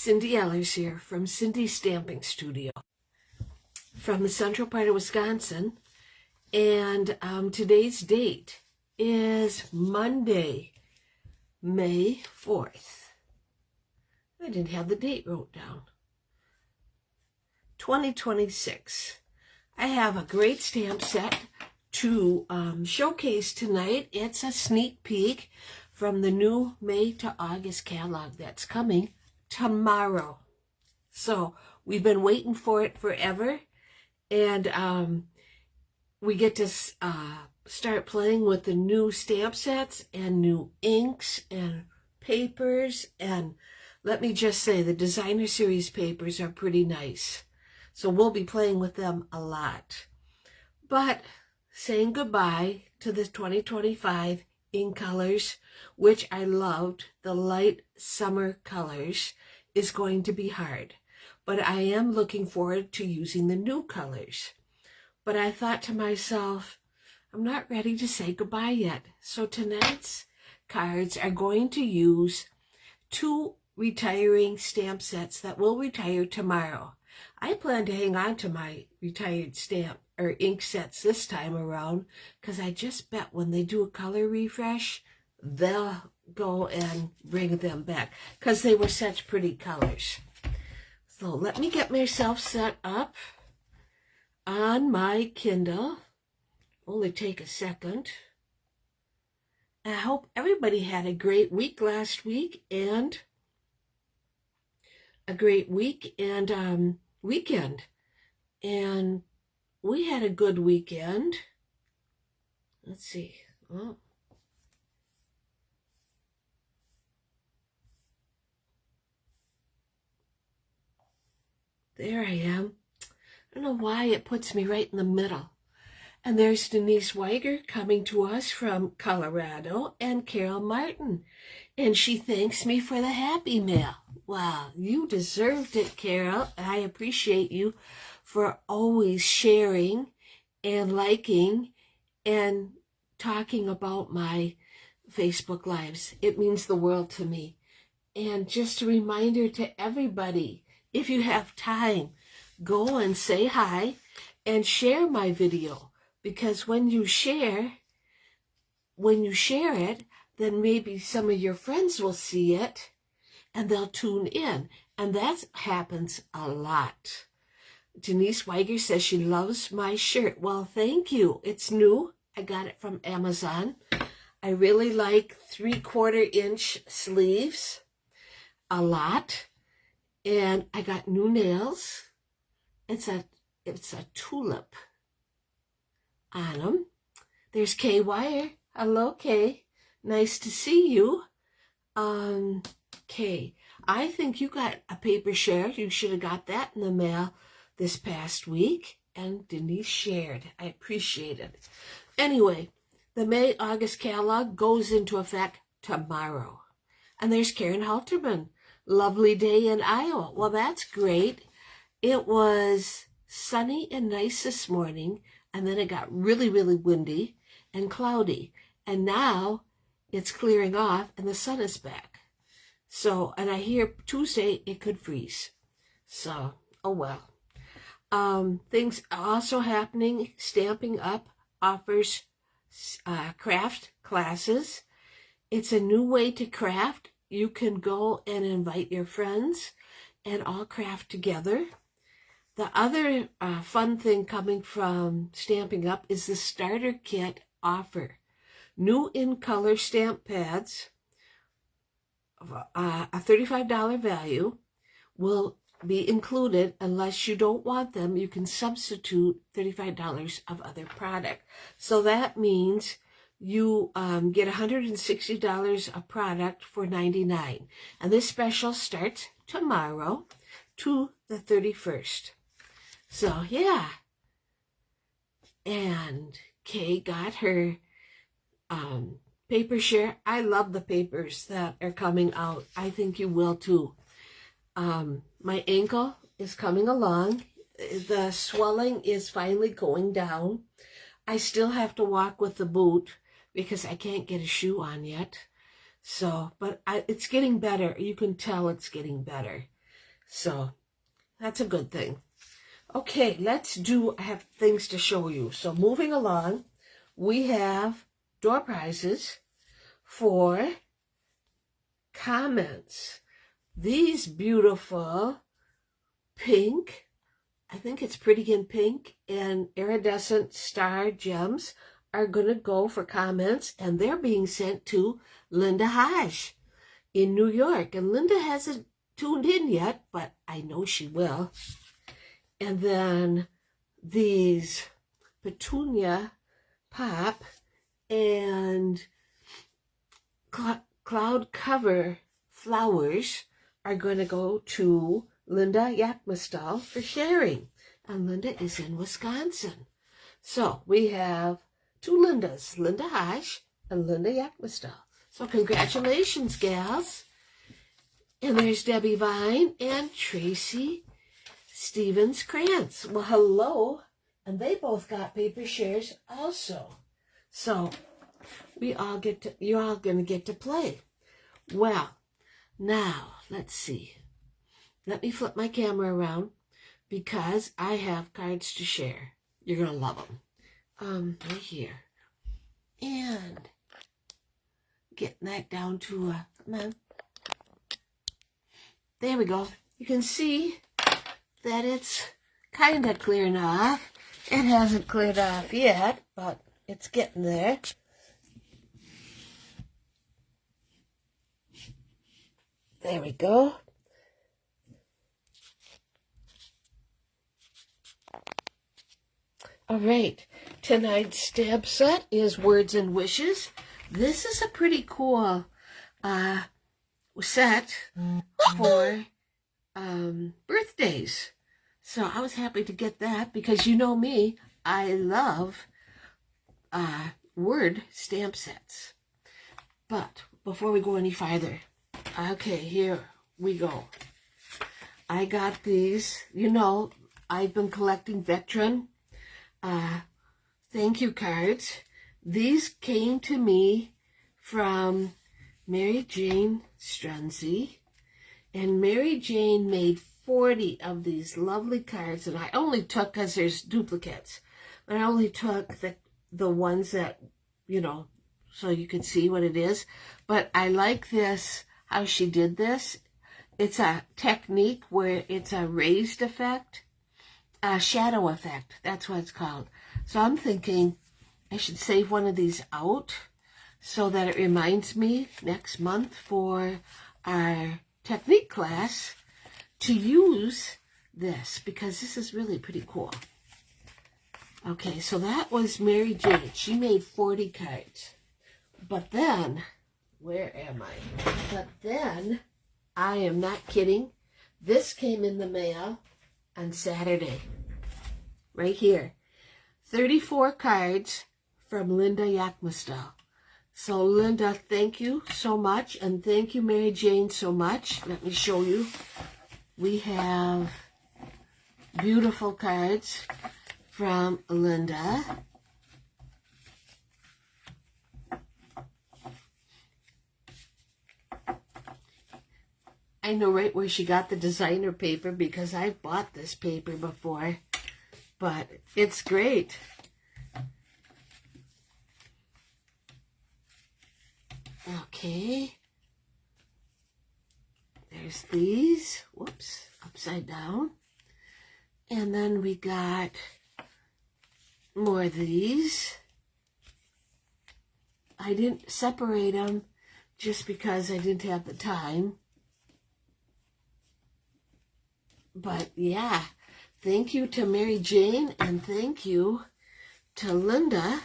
Cindy Ellers here from Cindy's Stamping Studio from the central part of Wisconsin. And today's date is Monday, May 4th. I didn't have the date wrote down. 2026. I have a great stamp set to showcase tonight. It's a sneak peek from the new May to August catalog that's coming tomorrow. So we've been waiting for it forever, and we get to start playing with the new stamp sets and new inks and papers. And let me just say, the designer series papers are pretty nice, so we'll be playing with them a lot. But saying goodbye to the 2025 ink colors, which I loved, the light summer colors, is going to be hard. But I am looking forward to using the new colors. But I thought to myself, I'm not ready to say goodbye yet. So tonight's cards are going to use two retiring stamp sets that will retire tomorrow. I plan to hang on to my retired stamp or ink sets this time around, because I just bet when they do a color refresh, they'll go and bring them back, because they were such pretty colors. So let me get myself set up on my Kindle. Only take a second. I hope everybody had a great week last week, and a great week and weekend. And we had a good weekend. Let's see. Oh. There I am. I don't know why it puts me right in the middle. And there's Denise Weiger coming to us from Colorado, and Carol Martin. And she thanks me for the Happy Mail. Wow, you deserved it, Carol. I appreciate you for always sharing and liking and talking about my Facebook Lives. It means the world to me. And just a reminder to everybody, if you have time, go and say hi and share my video. Because when you share it, then maybe some of your friends will see it and they'll tune in. And that happens a lot. Denise Weiger says she loves my shirt. Well, thank you. It's new. I got it from Amazon. I really like 3/4 inch sleeves a lot. And I got new nails. It's a tulip on them. There's Kay Wire. Hello, Kay. Nice to see you. Kay, I think you got a paper share. You should have got that in the mail this past week. And Denise shared. I appreciate it. Anyway, the May-August catalog goes into effect tomorrow. And there's Karen Halterman. Lovely day in Iowa. Well, that's great. It was sunny and nice this morning, and then it got really, really windy and cloudy. And now it's clearing off and the sun is back. So, and I hear Tuesday it could freeze. So, oh well. Things also happening. Stampin' Up offers craft classes. It's a new way to craft. You can go and invite your friends and all craft together. The other fun thing coming from Stampin' Up is the starter kit offer. New in color stamp pads, a $35 value, will be included. Unless you don't want them, you can substitute $35 of other product. So that means you get $160 of product for $99. And this special starts tomorrow to the 31st. So, yeah. And Kay got her paper share. I love the papers that are coming out. I think you will too. My ankle is coming along. The swelling is finally going down. I still have to walk with the boot because I can't get a shoe on yet. So, but it's getting better. You can tell it's getting better. So that's a good thing. Okay, I have things to show you. So moving along, we have door prizes for comments. These beautiful pink, I think it's Pretty in Pink, and iridescent star gems are going to go for comments, and they're being sent to Linda Hodge in New York. And Linda hasn't tuned in yet, but I know she will. And then these petunia pop and cloud cover flowers are going to go to Linda Yakmastal for sharing. And Linda is in Wisconsin. So we have two Lindas, Linda Hodge and Linda Yakmastal. So congratulations, gals. And there's Debbie Vine and Tracy Stevens Krantz. Well, hello. And they both got paper shares also. So you're all going to get to play. Well, now let's see. Let me flip my camera around because I have cards to share. You're going to love them. Right here. And getting that down to come on. There we go. You can see that it's kind of clearing off. It hasn't cleared off yet, but it's getting there. There we go. All right, tonight's stamp set is Words and Wishes. This is a pretty cool set for birthdays. So I was happy to get that because you know me, I love word stamp sets. But before we go any farther, okay, here we go. I got these, you know, I've been collecting veteran thank you cards. These came to me from Mary Jane Strunzi, and Mary Jane made 40 of these lovely cards, and I only took, because there's duplicates, but I only took the ones that, you know, so you can see what it is. But I like this, how she did this. It's a technique where it's a raised effect, a shadow effect. That's what it's called. So I'm thinking I should save one of these out so that it reminds me next month for our technique class to use this, because this is really pretty cool. Okay, so that was Mary Jane. She made 40 cards. But then, where am I? But then, I am not kidding. This came in the mail on Saturday. Right here. 34 cards from Linda Yakmastal. So Linda, thank you so much. And thank you, Mary Jane, so much. Let me show you. We have beautiful cards from Linda. I know right where she got the designer paper because I've bought this paper before, but it's great. Okay. There's these. Whoops. Upside down. And then we got more of these. I didn't separate them just because I didn't have the time. But yeah, thank you to Mary Jane and thank you to Linda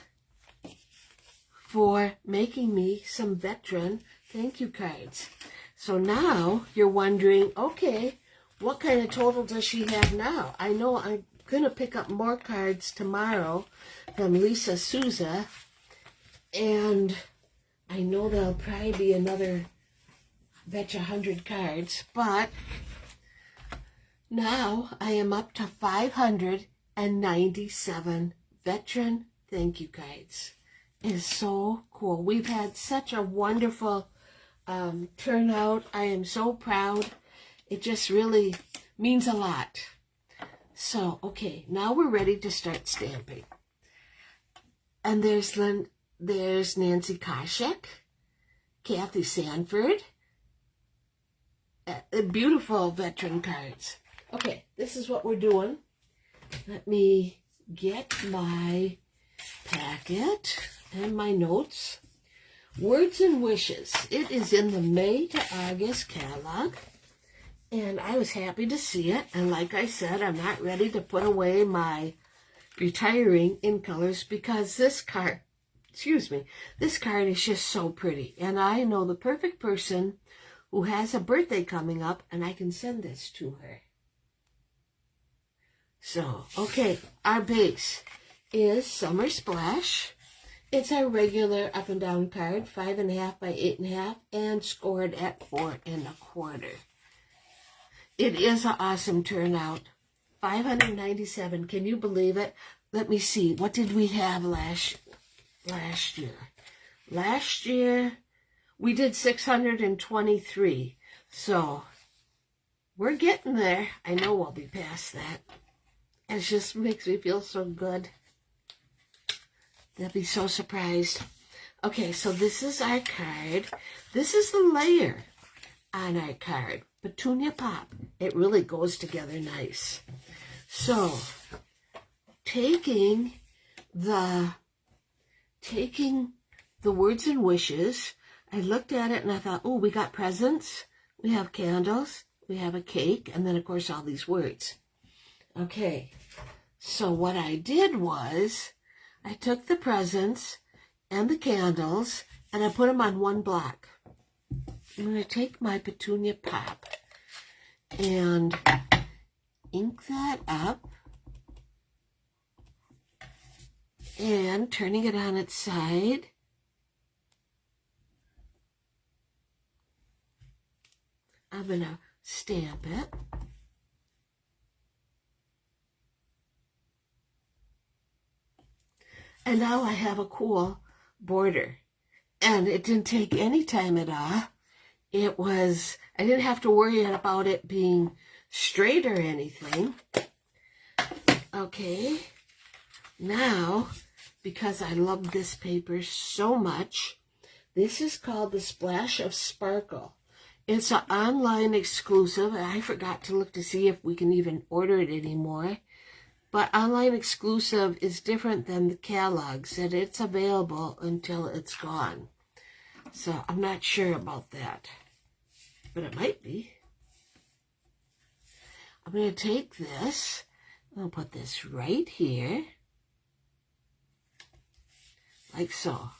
for making me some veteran thank you cards. So now you're wondering, okay, what kind of total does she have now? I know I'm going to pick up more cards tomorrow from Lisa Souza, and I know there'll probably be another Betcha 100 cards, but now I am up to 597 veteran thank you cards. It is so cool. We've had such a wonderful turnout. I am so proud. It just really means a lot. So, okay, now we're ready to start stamping. And there's Nancy Koshek, Kathy Sanford, beautiful veteran cards. Okay, this is what we're doing. Let me get my packet and my notes. Words and Wishes. It is in the May to August catalog. And I was happy to see it. And like I said, I'm not ready to put away my retiring in colors because this card, this card is just so pretty. And I know the perfect person who has a birthday coming up, and I can send this to her. So, okay, our base is Summer Splash. It's our regular up and down card, 5.5 by 8.5, and scored at 4 1/4. It is an awesome turnout. 597. Can you believe it? Let me see. What did we have last year? Last year we did 623. So we're getting there. I know we'll be past that. It just makes me feel so good. They'll be so surprised. Okay, so this is our card. This is the layer on our card. Petunia Pop. It really goes together nice. So, taking the Words and Wishes, I looked at it and I thought, oh, we got presents, we have candles, we have a cake, and then, of course, all these words. Okay, so what I did was I took the presents and the candles and I put them on one block. I'm going to take my Petunia Pop and ink that up and turning it on its side. I'm going to stamp it. And now I have a cool border. And it didn't take any time at all. I didn't have to worry about it being straight or anything. Okay. Now, because I love this paper so much, this is called the Splash of Sparkle. It's an online exclusive, and I forgot to look to see if we can even order it anymore. But online exclusive is different than the catalogs, and it's available until it's gone. So I'm not sure about that, but it might be. I'm going to take this, I'll put this right here, like so.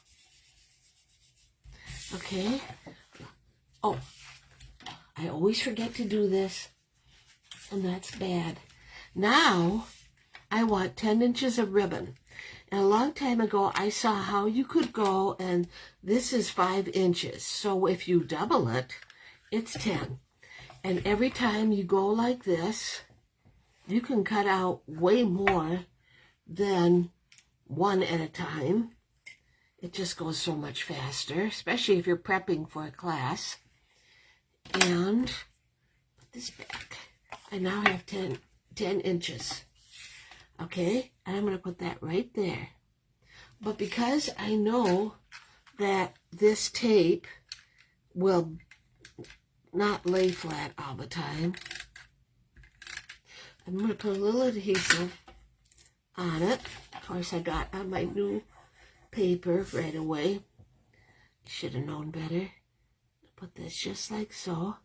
Okay. Oh, I always forget to do this, and that's bad. Now, I want 10 inches of ribbon. And a long time ago, I saw how you could go, and this is 5 inches. So if you double it, it's 10. And every time you go like this, you can cut out way more than one at a time. It just goes so much faster, especially if you're prepping for a class. And put this back. I now have 10 inches. Okay, and I'm going to put that right there. But because I know that this tape will not lay flat all the time, I'm going to put a little adhesive on it. Of course, I got on my new paper right away. Should have known better. Put this just like so.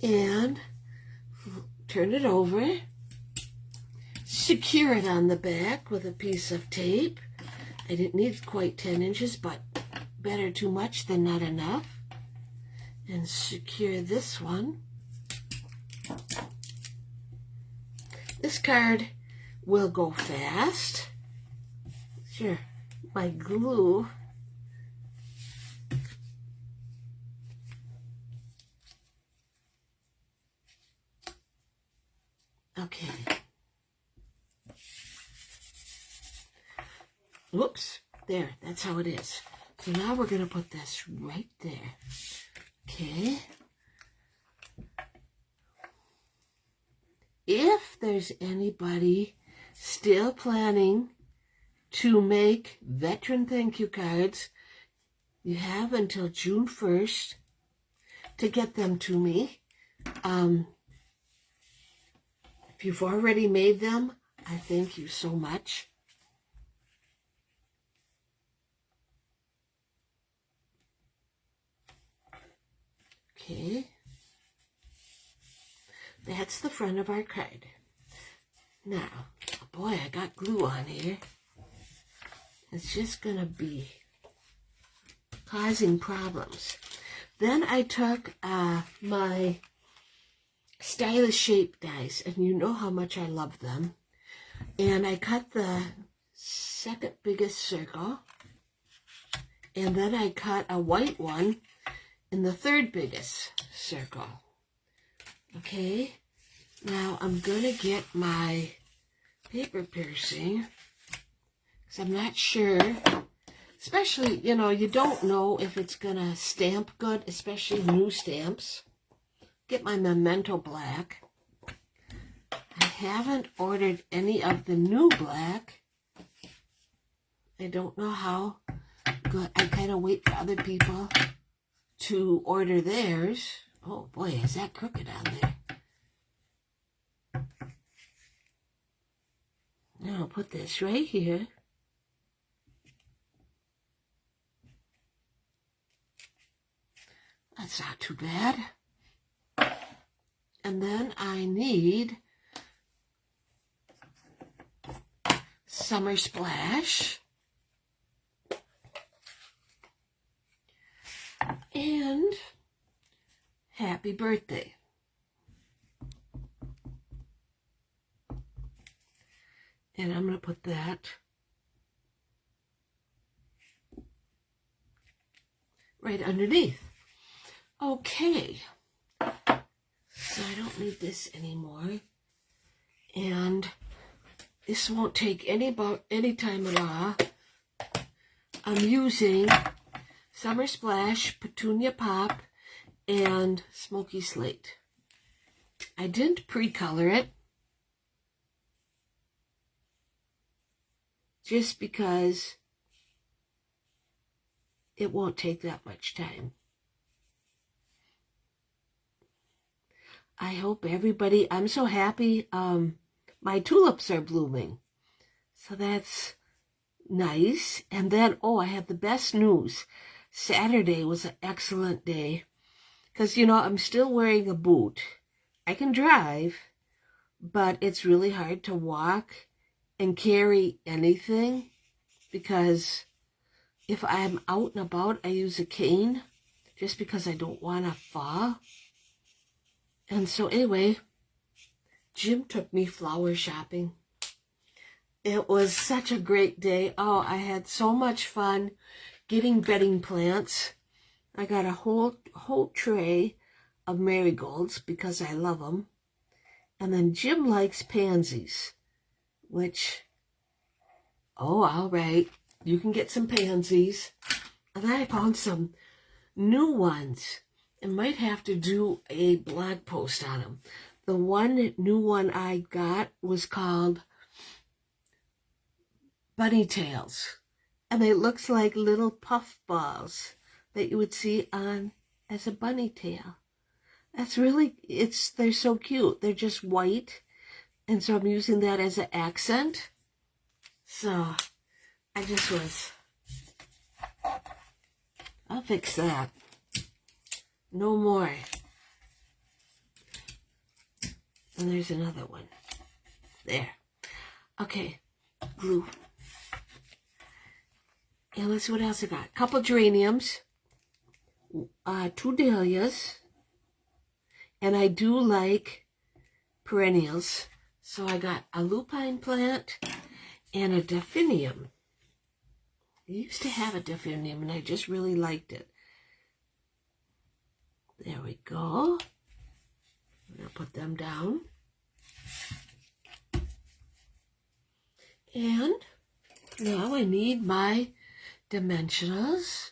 And turn it over. Secure it on the back with a piece of tape. I didn't need quite 10 inches, but better too much than not enough. And secure this one. This card will go fast. Sure, my glue. Okay. Whoops. There. That's how it is. So now we're going to put this right there. Okay. if there's anybody still planning to make veteran thank you cards, you have until June 1st to get them to me. If you've already made them, I thank you so much. Okay. That's the front of our card. Now, boy, I got glue on here. It's just going to be causing problems. Then I took my stylish shape dies, and you know how much I love them. And I cut the second biggest circle, and then I cut a white one in the third biggest circle. Okay, now I'm gonna get my paper piercing, because I'm not sure, especially, you know, you don't know if it's gonna stamp good, especially new stamps. Get my Memento black. I haven't ordered any of the new black. I don't know how good. I kind of wait for other people to order theirs. Oh boy, is that crooked on there. Now I'll put this right here. That's not too bad. And then I need Summer Splash and Happy Birthday. And I'm going to put that right underneath. Okay. So I don't need this anymore. And this won't take any time at all. I'm using Summer Splash, Petunia Pop, and Smoky Slate. I didn't pre-color it, just because it won't take that much time. I hope everybody, I'm so happy my tulips are blooming. So that's nice. And then, oh, I have the best news. Saturday was an excellent day. Because, you know, I'm still wearing a boot. I can drive, but it's really hard to walk and carry anything. Because if I'm out and about, I use a cane. Just because I don't want to fall. And so anyway, Jim took me flower shopping. It was such a great day. Oh, I had so much fun getting bedding plants. I got a whole tray of marigolds because I love them. And then Jim likes pansies, which, oh, all right, you can get some pansies. And then I found some new ones. I might have to do a blog post on them. The one new one I got was called Bunny Tails. And it looks like little puff balls that you would see on as a bunny tail. That's really, they're so cute. They're just white. And so I'm using that as an accent. So I just was, I'll fix that. No more. And there's another one. There. Okay. Glue. And let's see what else I got. A couple geraniums. 2 dahlias. And I do like perennials. So I got a lupine plant and a delphinium. I used to have a delphinium and I just really liked it. There we go. I'm going to put them down. And now I need my dimensionals.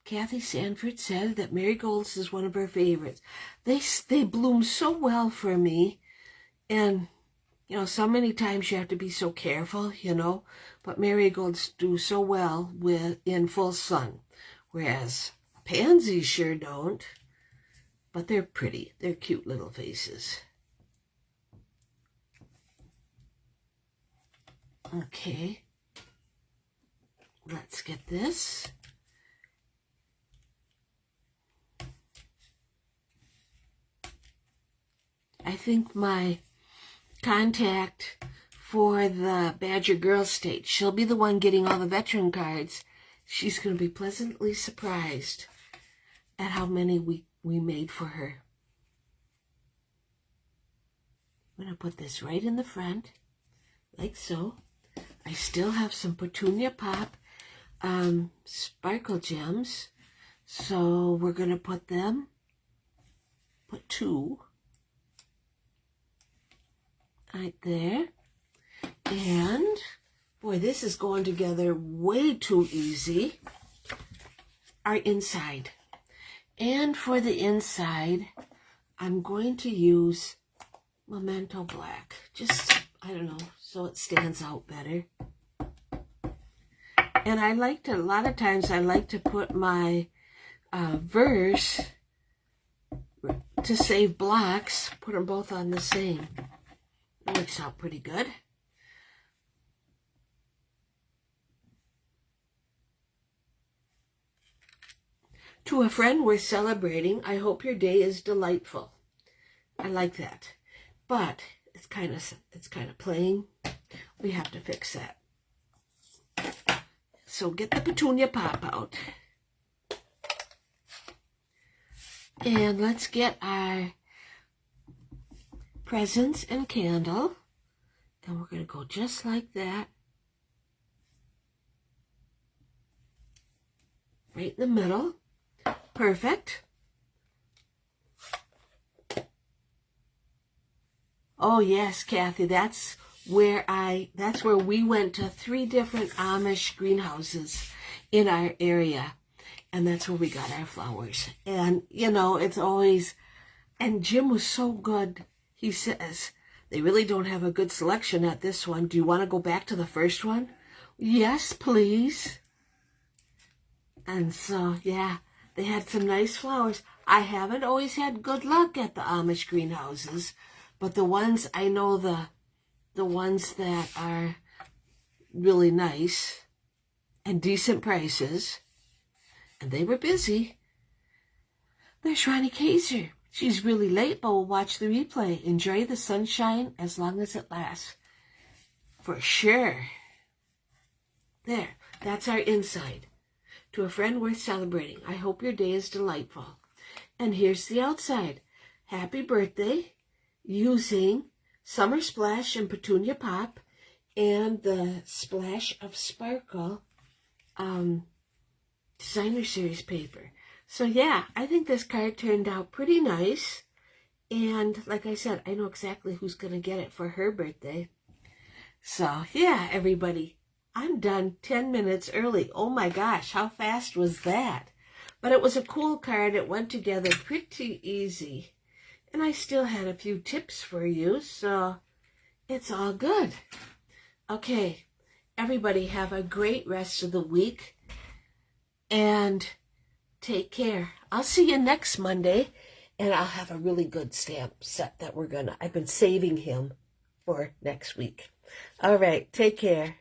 Kathy Sanford said that marigolds is one of her favorites. They bloom so well for me And, you know, so many times you have to be so careful, you know, but marigolds do so well in full sun, whereas pansies sure don't, but they're pretty. They're cute little faces. Okay, let's get this. I think my contact for the Badger Girl State, she'll be the one getting all the veteran cards. She's going to be pleasantly surprised at how many we made for her. I'm going to put this right in the front, like so. I still have some Petunia Pop sparkle gems, so we're going to put two right there. And boy, this is going together way too easy. Our inside. And for the inside, I'm going to use Memento Black. Just, I don't know, so it stands out better. And I like to, a lot of times I like to put my verse to save blocks, put them both on the same. It works out pretty good. To a friend worth celebrating, I hope your day is delightful. I like that. But it's kind of plain. We have to fix that. So get the Petunia Pop out. And let's get our presents and candle. And we're going to go just like that. Right in the middle. Perfect. Oh yes, Kathy, that's where we went to 3 different Amish greenhouses in our area. And that's where we got our flowers. And, you know, it's always, and Jim was so good. He says, they really don't have a good selection at this one. Do you want to go back to the first one? Yes, please. And so, yeah, they had some nice flowers. I haven't always had good luck at the Amish greenhouses, but the ones, I know the ones that are really nice and decent prices, and they were busy. There's Ronnie Kaiser. She's really late, but we'll watch the replay. Enjoy the sunshine as long as it lasts. For sure. There, that's our inside. To a friend worth celebrating, I hope your day is delightful. And here's the outside. Happy birthday, using Summer Splash and Petunia Pop and the Splash of Sparkle Designer Series paper. So yeah, I think this card turned out pretty nice. And like I said, I know exactly who's going to get it for her birthday. So yeah, everybody, I'm done 10 minutes early. Oh my gosh, how fast was that? But it was a cool card. It went together pretty easy. And I still had a few tips for you, so it's all good. Okay, everybody have a great rest of the week. And take care. I'll see you next Monday, and I'll have a really good stamp set that I've been saving him for next week. All right, take care.